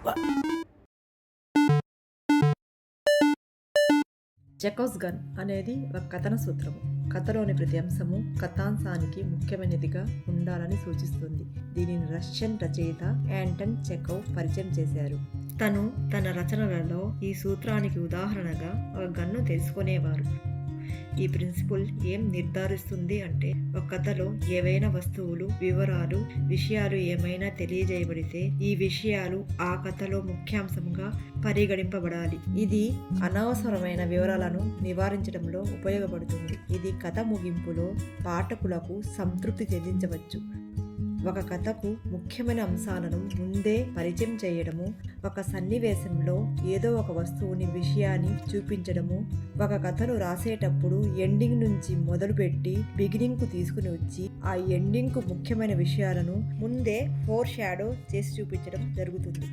చెకోవ్స్ gun అనేది ఒక కథన సూత్రము. కథలోని ప్రతి అంశము కథాంశానికి ముఖ్యమైనదిగా ఉండాలని సూచిస్తుంది. దీనిని రష్యన్ రచయిత యాంటన్ చెకోవ్ పరిచయం చేశారు. తను తన రచనలలో ఈ సూత్రానికి ఉదాహరణగా ఒక గన్ను తెలుసుకునేవారు. ఈ ప్రిన్సిపుల్ ఏం నిర్ధారిస్తుంది అంటే, ఒక కథలో ఏవైనా వస్తువులు, వివరాలు, విషయాలు ఏమైనా తెలియజేయబడితే ఈ విషయాలు ఆ కథలో ముఖ్యాంశంగా పరిగణింపబడాలి. ఇది అనవసరమైన వివరాలను నివారించడంలో ఉపయోగపడుతుంది. ఇది కథ ముగింపులో పాఠకులకు సంతృప్తి చెందించవచ్చు. ఒక కథకు ముఖ్యమైన అంశాలను ముందే పరిచయం చేయడము, ఒక సన్నివేశంలో ఏదో ఒక వస్తువుని, విషయాన్ని చూపించడము, ఒక కథను రాసేటప్పుడు ఎండింగ్ నుంచి మొదలుపెట్టి బిగినింగ్కు తీసుకుని వచ్చి ఆ ఎండింగ్కు ముఖ్యమైన విషయాలను ముందే ఫోర్ షాడో చేసి చూపించడం జరుగుతుంది.